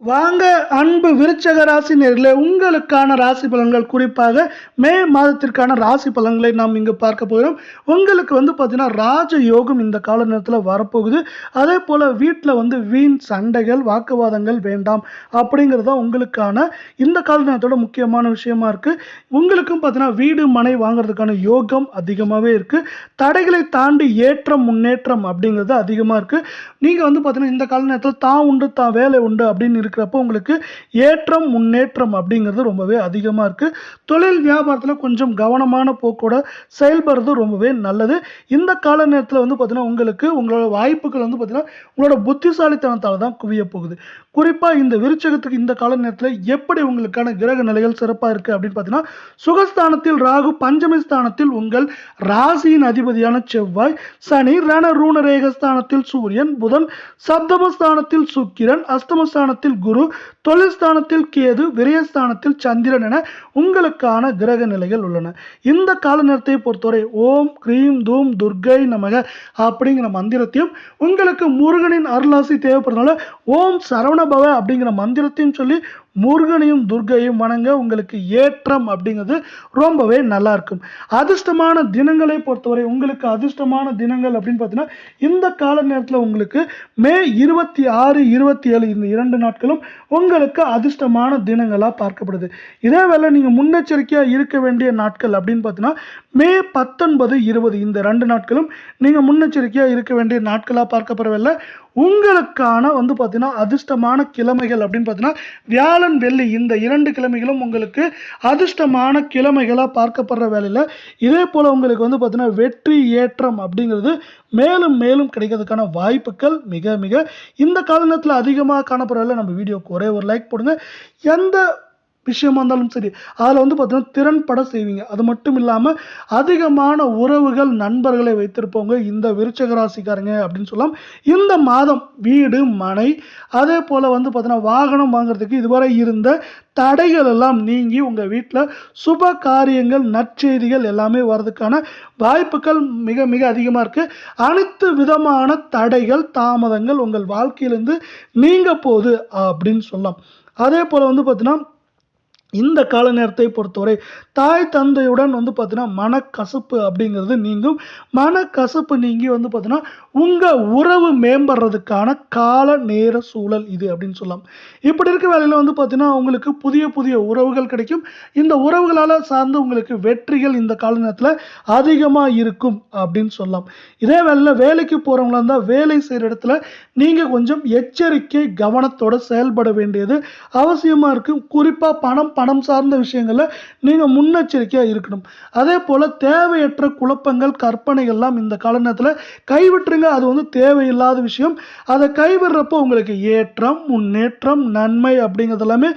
வாங்க அன்பு விருச்சக ராசி நேர்களே, உங்களுக்கான ராசி பலன்கள், குறிப்பாக மே மாதத்திற்கான ராசி பலன்களை நாம் இங்கு பார்க்க போகிறோம். உங்களுக்கு பார்த்தீங்கன்னா ராஜ யோகம் இந்த கால நேரத்தில் வரப்போகுது. அதே போல் வீட்டில் வீண் சண்டைகள் வாக்குவாதங்கள் வேண்டாம் அப்படிங்கிறதா உங்களுக்கான இந்த கால நேரத்தோட முக்கியமான விஷயமா இருக்குது. உங்களுக்கும் பார்த்தீங்கன்னா வீடு மனை வாங்குறதுக்கான யோகம் அதிகமாகவே இருக்குது. தடைகளை தாண்டி ஏற்றம் முன்னேற்றம் அப்படிங்கிறது அதிகமாக இருக்குது. நீங்கள் பார்த்தீங்கன்னா இந்த கால நேரத்தில் தான் உண்டு தான் வேலை உண்டு அப்படின்னு இருக்கிறப்போ உங்களுக்கு ஏற்றம் முன்னேற்றம் அப்படிங்கிறது ரொம்பவே அதிகமாக இருக்குது. தொழில் வியாபாரத்தில் கொஞ்சம் கவனமான போக்கோட செயல்படுறது ரொம்பவே நல்லது. இந்த கால நேரத்தில் பார்த்தீங்கன்னா உங்களுக்கு உங்களோட வாய்ப்புகள் பார்த்தீங்கன்னா உங்களோட புத்திசாலித்தனத்தால் தான் குவிய போகுது. குறிப்பாக இந்த விருச்சகத்துக்கு இந்த கால நேரத்தில் எப்படி உங்களுக்கான கிரக நிலைகள் சிறப்பாக இருக்குது அப்படின்னு பார்த்தீங்கன்னா, சுகஸ்தானத்தில் ராகு, பஞ்சமி ஸ்தானத்தில் உங்கள் ராசியின் அதிபதியான செவ்வாய், சனி, ரண ரூண ரேகஸ்தானத்தில் சூரியன், புதன், சப்தமஸ்தானத்தில் சுக்கிரன், அஸ்தமஸ்தானத்தில் குரு, தொழில் ஸ்தானத்தில் கேது, விரயஸ்தானத்தில் சந்திரன் என உங்களுக்கான கிரக நிலைகள் உள்ளன. இந்த கால நேரத்தை பொறுத்தவரை ஓம் கிரீம் தூம் துர்கை நமக அப்படிங்கிற மந்திரத்தையும், உங்களுக்கு முருகனின் அருளாசி தேவைப்படுறதுனால ஓம் சரவணபவ அப்படிங்கிற மந்திரத்தையும் சொல்லி முருகனையும் துர்கையும் வணங்க உங்களுக்கு ஏற்றம் அப்படிங்கிறது ரொம்பவே நல்லா இருக்கும். அதிர்ஷ்டமான தினங்களை பொறுத்தவரை உங்களுக்கு அதிர்ஷ்டமான தினங்கள் அப்படின்னு பார்த்தீங்கன்னா, இந்த கால நேரத்தில் உங்களுக்கு மே 26, 27 இந்த 2 நாட்களும் உங்களுக்கு அதிர்ஷ்டமான தினங்களாக பார்க்கப்படுது. இதே வேளை நீங்கள் முன்னெச்சரிக்கையாக இருக்க வேண்டிய நாட்கள் அப்படின்னு பார்த்தீங்கன்னா, மே 19, 20 இந்த 2 நாட்களும் நீங்கள் முன்னெச்சரிக்கையாக இருக்க வேண்டிய நாட்களாக பார்க்கப்படவில்லை. உங்களுக்கான பார்த்தீங்கன்னா அதிர்ஷ்டமான கிழமைகள் அப்படின்னு பார்த்தீங்கன்னா, வியாழன் வெள்ளி இந்த 2 கிழமைகளும் உங்களுக்கு அதிர்ஷ்டமான கிழமைகளாக பார்க்கப்படுற வேலையில், இதே போல் உங்களுக்கு பார்த்தீங்கன்னா வெற்றி ஏற்றம் அப்படிங்கிறது மேலும் மேலும் கிடைக்கிறதுக்கான வாய்ப்புகள் மிக மிக இந்த கால நேரத்தில் அதிகமாக காணப்படுறதில்ல. நம்ம வீடியோக்கு ஒரே ஒரு லைக் போடுங்க. எந்த விஷயமா இருந்தாலும் சரி, அதில் பார்த்தீங்கன்னா திறன்பட செய்வீங்க. அது மட்டும் இல்லாமல் அதிகமான உறவுகள் நண்பர்களை வைத்திருப்பவங்க இந்த விருச்சக ராசிக்காரங்க அப்படின்னு சொல்லலாம். இந்த மாதம் வீடு மனை அதே போல் பார்த்தீங்கன்னா வாகனம் வாங்குறதுக்கு இதுவரை இருந்த தடைகள் எல்லாம் நீங்கி உங்கள் வீட்டில் சுப காரியங்கள் நற்செய்திகள் எல்லாமே வர்றதுக்கான வாய்ப்புகள் மிக மிக அதிகமாக இருக்குது. அனைத்து விதமான தடைகள் தாமதங்கள் உங்கள் வாழ்க்கையிலேருந்து நீங்க போகுது அப்படின்னு சொல்லலாம். அதே போல் பார்த்தீங்கன்னா இந்த கால நேரத்தை பொறுத்தவரை தாய் தந்தையுடன் பார்த்தீங்கன்னா மனக்கசப்பு அப்படிங்கிறது நீங்கும். மனக்கசப்பு நீங்கி பார்த்தீங்கன்னா உங்கள் உறவு மேம்படுறதுக்கான கால நேர சூழல் இது அப்படின்னு சொல்லலாம். இப்படி இருக்க வேலையில் பார்த்தீங்கன்னா உங்களுக்கு புதிய புதிய உறவுகள் கிடைக்கும். இந்த உறவுகளால் சார்ந்து உங்களுக்கு வெற்றிகள் இந்த கால நேரத்தில் அதிகமாக இருக்கும் அப்படின்னு சொல்லலாம். இதே வேலையில் வேலைக்கு போகிறவங்களா இருந்தால் வேலை செய்கிற இடத்துல நீங்கள் கொஞ்சம் எச்சரிக்கை கவனத்தோடு செயல்பட வேண்டியது அவசியமாக இருக்குது. குறிப்பாக பணம் சார்ந்த விஷயங்களில் நீங்கள் முன்னெச்சரிக்கையாக இருக்கணும். அதே போல் தேவையற்ற குழப்பங்கள் கற்பனைகள்லாம் இந்த கால நேரத்தில் கைவிட்டுருங்க. அது தேவையில்லாத விஷயம். அதை கைவிடுறப்போ உங்களுக்கு ஏற்றம் முன்னேற்றம் நன்மை அப்படிங்கிறது எல்லாமே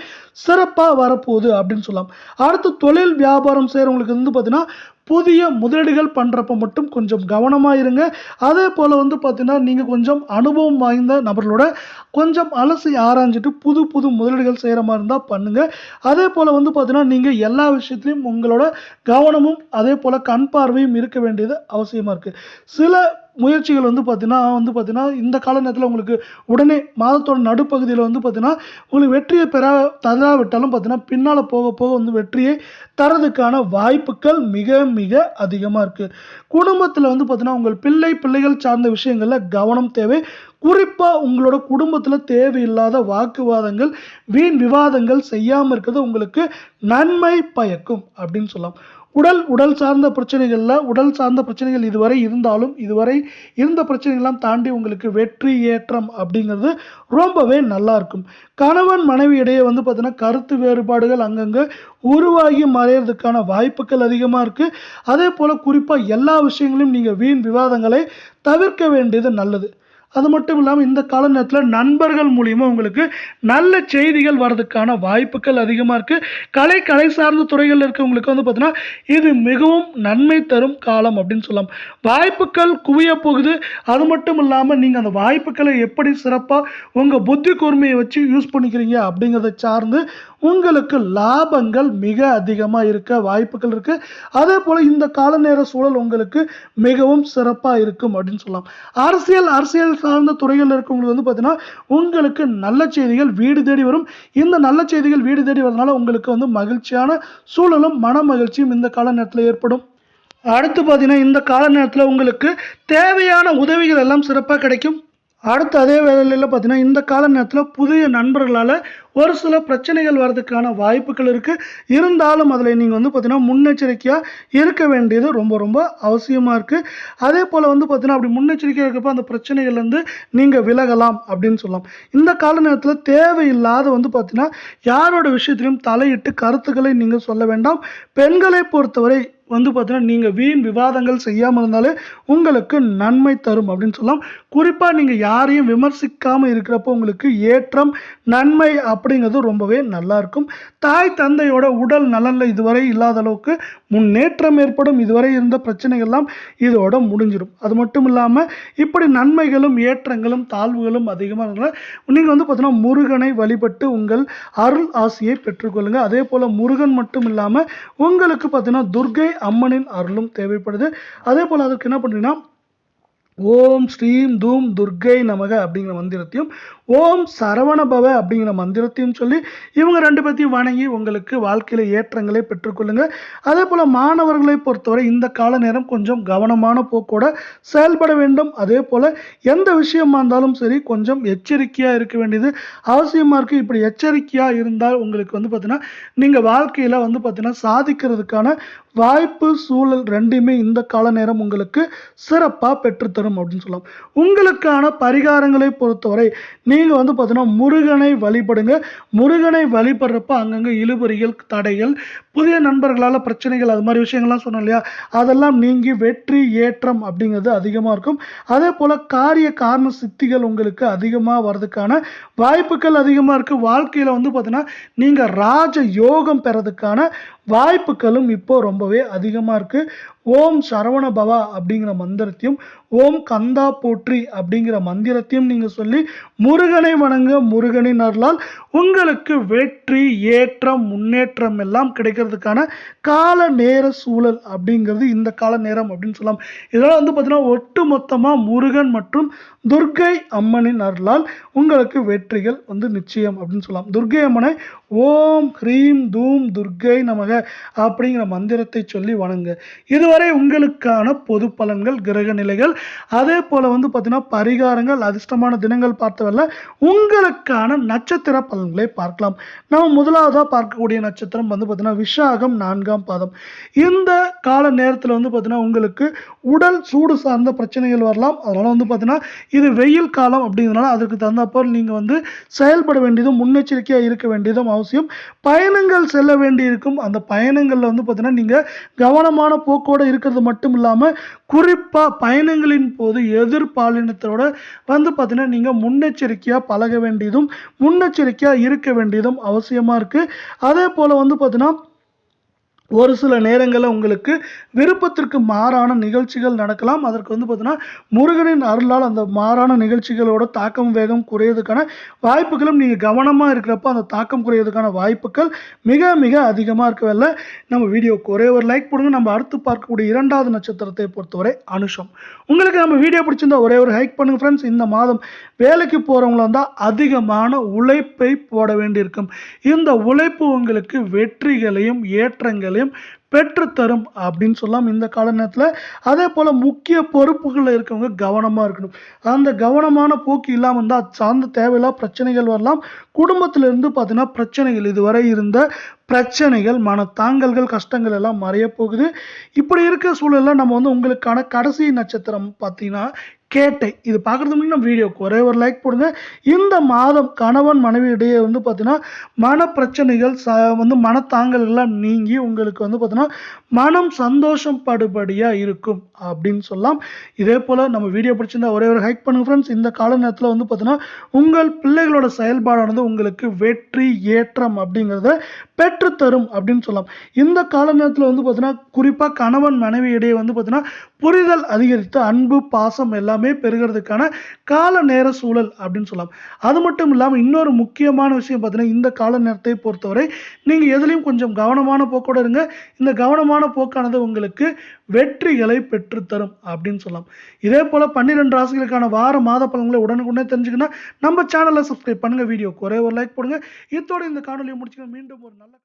சிறப்பாக வரப்போகுது அப்படின்னு சொல்லலாம். அடுத்து தொழில் வியாபாரம் செய்கிறவங்களுக்கு பார்த்தீங்கன்னா புதிய முதலீடுகள் பண்ணுறப்ப மட்டும் கொஞ்சம் கவனமாக இருங்க. அதே போல் பார்த்தீங்கன்னா நீங்கள் கொஞ்சம் அனுபவம் வாய்ந்த நபர்களோட கொஞ்சம் அலசி ஆராய்ஞ்சிட்டு புது புது முதலீடுகள் செய்கிற மாதிரி இருந்தால் பண்ணுங்கள். அதே போல் பார்த்தீங்கன்னா நீங்கள் எல்லா விஷயத்துலையும் உங்களோட கவனமும் அதே போல் கண் பார்வையும் இருக்க வேண்டியது அவசியமாக இருக்குது. சில முயற்சிகள் பார்த்தீங்கன்னா இந்த கால நேரத்தில் உங்களுக்கு உடனே மாதத்தோட நடுப்பகுதியில் பார்த்தீங்கன்னா உங்களுக்கு வெற்றியை தராவிட்டாலும் பார்த்தீங்கன்னா பின்னால் போக போக வெற்றியை தரதுக்கான வாய்ப்புகள் மிக மிக அதிகமாக இருக்குது. குடும்பத்தில் பார்த்தீங்கன்னா உங்கள் பிள்ளைகள் சார்ந்த விஷயங்களில் கவனம் தேவை. குறிப்பாக உங்களோட குடும்பத்தில் தேவையில்லாத வாக்குவாதங்கள் வீண் விவாதங்கள் செய்யாமல் இருக்கிறது உங்களுக்கு நன்மை பயக்கும் அப்படின்னு சொல்லலாம். உடல் சார்ந்த பிரச்சனைகள் இதுவரை இருந்த பிரச்சனைகள்லாம் தாண்டி உங்களுக்கு வெற்றி ஏற்றம் அப்படிங்கிறது ரொம்பவே நல்லா இருக்கும். கணவன் மனைவி இடையே பார்த்தீங்கன்னா கருத்து வேறுபாடுகள் அங்கங்கே உருவாகி மறையிறதுக்கான வாய்ப்புகள் அதிகமாக இருக்குது. அதே போல் குறிப்பாக எல்லா விஷயங்களையும் நீங்கள் வீண் விவாதங்களை தவிர்க்க வேண்டியது நல்லது. அது மட்டும் இல்லாமல் இந்த கால நேரத்தில் நண்பர்கள் மூலியமாக உங்களுக்கு நல்ல செய்திகள் வர்றதுக்கான வாய்ப்புகள் அதிகமாக இருக்குது. கலை சார்ந்த துறைகளில் இருக்கவங்களுக்கு பார்த்தீங்கன்னா இது மிகவும் நன்மை தரும் காலம் அப்படின்னு சொல்லலாம். வாய்ப்புகள் குவிய போகுது. அது மட்டும் இல்லாமல் நீங்கள் அந்த வாய்ப்புகளை எப்படி சிறப்பாக உங்கள் புத்தி கூர்மையை வச்சு யூஸ் பண்ணிக்கிறீங்க அப்படிங்கிறத சார்ந்து உங்களுக்கு லாபங்கள் மிக அதிகமாக இருக்க வாய்ப்புகள் இருக்குது. அதே போல் இந்த கால நேர சூழல் உங்களுக்கு மிகவும் சிறப்பாக இருக்கும் அப்படின்னு சொல்லலாம். அரசியல் சார்ந்த துறைகளில் இருக்கவங்களுக்கு வந்து பார்த்தீங்கன்னா உங்களுக்கு நல்ல செய்திகள் வீடு தேடி வரும். இந்த நல்ல செய்திகள் வீடு தேடி வரதுனால உங்களுக்கு வந்து மகிழ்ச்சியான சூழலும் மன மகிழ்ச்சியும் இந்த கால நேரத்தில் ஏற்படும். அடுத்து பார்த்தீங்கன்னா இந்த கால நேரத்தில் உங்களுக்கு தேவையான உதவிகள் எல்லாம் சிறப்பாக கிடைக்கும். அடுத்து அதே வேளையில் பார்த்தீங்கன்னா இந்த கால நேரத்தில் புதிய நண்பர்களால் ஒரு சில பிரச்சனைகள் வர்றதுக்கான வாய்ப்புகள் இருக்குது. இருந்தாலும் அதில் நீங்கள் வந்து பார்த்தீங்கன்னா முன்னெச்சரிக்கையாக இருக்க வேண்டியது ரொம்ப ரொம்ப அவசியமாக இருக்குது. அதே போல் வந்து பார்த்தீங்கன்னா அப்படி முன்னெச்சரிக்கையாக இருக்கப்போ அந்த பிரச்சனைகள்லேருந்து நீங்கள் விலகலாம் அப்படின்னு சொல்லலாம். இந்த கால நேரத்தில் தேவையில்லாத வந்து பார்த்தீங்கன்னா யாரோட விஷயத்திலையும் தலையிட்டு கருத்துக்களை நீங்கள் சொல்ல வேண்டாம். பெண்களை பொறுத்தவரை வந்து பார்த்தீங்கன்னா நீங்கள் வீண் விவாதங்கள் செய்யாமல் இருந்தாலே உங்களுக்கு நன்மை தரும் அப்படின்னு சொல்லலாம். குறிப்பாக நீங்கள் யாரையும் விமர்சிக்காமல் இருக்கிறப்போ உங்களுக்கு ஏற்றம் நன்மை அப்படிங்கிறது ரொம்பவே நல்லா இருக்கும். தாய் தந்தையோட உடல் நலனில் இதுவரை இல்லாத அளவுக்கு முன்னேற்றம் ஏற்படும். இதுவரை இருந்த பிரச்சனைகள்லாம் இதோட முடிஞ்சிடும். அது மட்டும் இல்லாமல் இப்படி நன்மைகளும் ஏற்றங்களும் தாழ்வுகளும் அதிகமாக இருந்தால் நீங்கள் வந்து பார்த்தீங்கன்னா முருகனை வழிபட்டு உங்கள் அருள் ஆசியை பெற்றுக்கொள்ளுங்க. அதே போல் முருகன் மட்டும் இல்லாமல் உங்களுக்கு பார்த்தீங்கன்னா துர்கை அம்மனின் அருளும் தேவைப்படுது. அதே போல் அதற்கு என்ன பண்ணுறீங்கன்னா ஓம் ஸ்ரீம் தூம் துர்கை நமக அப்படிங்கிற மந்திரத்தையும் ஓம் சரவணபவ அப்படிங்கிற மந்திரத்தையும் சொல்லி இவங்க ரெண்டு பேர்த்தையும் வணங்கி உங்களுக்கு வாழ்க்கையில் ஏற்றங்களை பெற்றுக்கொள்ளுங்க. அதே போல் மாணவர்களை பொறுத்தவரை இந்த கால நேரம் கொஞ்சம் கவனமான போக்கோட செயல்பட வேண்டும். அதே போல் எந்த விஷயமா இருந்தாலும் சரி கொஞ்சம் எச்சரிக்கையாக இருக்க வேண்டியது அவசியமாக இருக்குது. இப்படி எச்சரிக்கையாக இருந்தால் உங்களுக்கு வந்து பார்த்தீங்கன்னா நீங்கள் வாழ்க்கையில் வந்து பார்த்தீங்கன்னா சாதிக்கிறதுக்கான வாய்ப்பு சூழல் ரெண்டுமே இந்த கால நேரம் உங்களுக்கு சிறப்பாக பெற்றுத்தரும் அப்படின்னு சொல்லலாம். உங்களுக்கான பரிகாரங்களை பொறுத்தவரை நீங்கள் வந்து பார்த்தீங்கன்னா முருகனை வழிபடுங்க. முருகனை வழிபடுறப்ப அங்கங்கே இழுபறிகள் தடைகள் புதிய நண்பர்களால் பிரச்சனைகள் அது மாதிரி விஷயங்கள்லாம் சொன்னோம் இல்லையா, அதெல்லாம் நீங்கி வெற்றி ஏற்றம் அப்படிங்கிறது அதிகமாக இருக்கும். அதே போல் காரண சித்திகள் உங்களுக்கு அதிகமாக வர்றதுக்கான வாய்ப்புகள் அதிகமாக இருக்குது. வாழ்க்கையில் வந்து பார்த்தீங்கன்னா நீங்கள் ராஜ யோகம் பெறதுக்கான வாய்ப்புகளும் இப்போ ரொம்பவே அதிகமாக இருக்குது. ஓம் சரவண பவா அப்படிங்கிற மந்திரத்தையும் ஓம் கந்தா போற்றி அப்படிங்கிற மந்திரத்தையும் நீங்கள் சொல்லி முருகனை வணங்க. முருகனின் அருளால் உங்களுக்கு வெற்றி ஏற்றம் முன்னேற்றம் எல்லாம் கிடைக்கிறதுக்கான கால நேர சூழல் அப்படிங்கிறது இந்த கால நேரம் அப்படின்னு சொல்லலாம். இதெல்லாம் வந்து பார்த்தீங்கன்னா ஒட்டு மொத்தமாக முருகன் மற்றும் துர்கை அம்மனின் அருளால் உங்களுக்கு வெற்றிகள் வந்து நிச்சயம் அப்படின்னு சொல்லலாம். துர்கை அம்மனை ஓம் ஹ்ரீம் தூம் துர்கை நமக அப்படிங்கிற மந்திரத்தை சொல்லி வணங்க. இதுவரை உங்களுக்கான பொது பலன்கள் கிரக நிலைகள் அதே போல வந்து பார்த்தீங்கன்னா பரிகாரங்கள் அதிர்ஷ்டமான தினங்கள் பார்த்தவல்ல உங்களுக்கான நட்சத்திர பலன்களை பார்க்கலாம். நம்ம முதலாவதாக பார்க்கக்கூடிய நட்சத்திரம் வந்து பார்த்தீங்கன்னா விசாகம் 4ஆம் பாதம். இந்த கால நேரத்தில் வந்து பார்த்தீங்கன்னா உங்களுக்கு உடல் சூடு சார்ந்த பிரச்சனைகள் வரலாம். அதனால வந்து பார்த்தீங்கன்னா இது வெயில் காலம் அப்படிங்கிறதுனால அதுக்கு தகுந்தப்போ நீங்கள் வந்து செயல்பட வேண்டியதும் முன்னெச்சரிக்கையாக இருக்க வேண்டியதும் அவசியம். பயணங்கள் செல்ல வேண்டி இருக்கும். அந்த பயணங்களில் வந்து பார்த்தீங்கன்னா நீங்கள் கவனமான போக்கோடு இருக்கிறது மட்டும் இல்லாமல் குறிப்பாக பயணங்களின் போது எதிர்பாலினத்தோட வந்து பார்த்தீங்கன்னா நீங்கள் முன்னெச்சரிக்கையாக பழக வேண்டியதும் முன்னெச்சரிக்கையாக இருக்க வேண்டியதும் அவசியமாக இருக்குது. அதே போல் வந்து பார்த்தீங்கன்னா ஒரு சில நேரங்களில் உங்களுக்கு விருப்பத்திற்கு மாறான நிகழ்ச்சிகள் நடக்கலாம். அதற்கு வந்து பார்த்தீங்கன்னா முருகனின் அருளால் அந்த மாறான நிகழ்ச்சிகளோட தாக்கம் வேகம் குறையிறதுக்கான வாய்ப்புகளும் நீங்கள் கவனமாக இருக்கிறப்ப அந்த தாக்கம் குறையிறதுக்கான வாய்ப்புகள் மிக மிக அதிகமாக இருக்கவில்லை. நம்ம வீடியோக்கு ஒரே ஒரு லைக் போடுங்க. நம்ம அடுத்து பார்க்கக்கூடிய இரண்டாவது நட்சத்திரத்தை பொறுத்தவரை அனுஷம். உங்களுக்கு நம்ம வீடியோ பிடிச்சிருந்தா ஒரே ஒரு லைக் பண்ணுங்க ஃப்ரெண்ட்ஸ். இந்த மாதம் வேலைக்கு போகிறவங்களா இருந்தால் அதிகமான உழைப்பை போட வேண்டியிருக்கும். இந்த உழைப்பு உங்களுக்கு வெற்றிகளையும் ஏற்றங்களையும் பெற்றுத்தரும் அப்படின்னு சொல்லலாம் இந்த கால நேரத்தில். அதே போல் முக்கிய பொறுப்புகளில் இருக்கவங்க கவனமாக இருக்கணும். அந்த கவனமான போக்கு இல்லாமல் இருந்தால் அது சார்ந்த தேவையில்லாத பிரச்சனைகள் வரலாம். குடும்பத்திலிருந்து பார்த்தீங்கன்னா பிரச்சனைகள் இதுவரை இருந்த பிரச்சனைகள் மனத்தாங்கல்கள் கஷ்டங்கள் எல்லாம் மறைய போகுது. இப்படி இருக்க சூழலில் நம்ம வந்து உங்களுக்கான கடைசி நட்சத்திரம் பார்த்தீங்கன்னா கேட்டை. இது பார்க்குறதுக்கு முன்னாடி நம்ம வீடியோக்கு ஒரே ஒரு லைக் போடுங்க. இந்த மாதம் கணவன் மனைவி இடையே வந்து பார்த்தீங்கன்னா மன பிரச்சனைகள் வந்து மனத்தாங்கல் எல்லாம் நீங்கி உங்களுக்கு வந்து பார்த்தீங்கன்னா மனம் சந்தோஷம் படுபடியாக இருக்கும் அப்படின்னு சொல்லலாம். இதே போல் நம்ம வீடியோ பிடிச்சிருந்தா ஒரே ஒரு லைக் பண்ணுங்க ஃப்ரெண்ட்ஸ். இந்த கால நேரத்தில் வந்து பார்த்தீங்கன்னா உங்கள் பிள்ளைகளோட செயல்பாடானது உங்களுக்கு வெற்றி ஏற்றம் அப்படிங்கிறத பெற்றுத்தரும் அப்படின்னு சொல்லலாம். இந்த கால நேரத்தில் வந்து பார்த்தீங்கன்னா குறிப்பாக கணவன் மனைவி இடையே வந்து பார்த்தீங்கன்னா புரிதல் அதிகரித்து அன்பு பாசம் எல்லாமே எல்லாமே பெறுகிறதுக்கான கால நேர சூழல் அப்படின்னு சொல்லலாம். அது மட்டும் இல்லாமல் இன்னொரு முக்கியமான விஷயம் பார்த்தீங்கன்னா, இந்த கால நேரத்தை பொறுத்தவரை நீங்கள் எதுலேயும் கொஞ்சம் கவனமான போக்கோட இருங்க. இந்த கவனமான போக்கானது உங்களுக்கு வெற்றிகளை பெற்றுத்தரும் அப்படின்னு சொல்லலாம். இதே போல் 12 ராசிகளுக்கான வார மாத பலன்களை உடனுக்குடனே தெரிஞ்சுக்கணும். நம்ம சேனலை சப்ஸ்கிரைப் பண்ணுங்க, வீடியோக்கு ஒரே ஒரு லைக் போடுங்க. இதோட இந்த காணொலியை முடிச்சுக்க மீண்டும் ஒரு நல்ல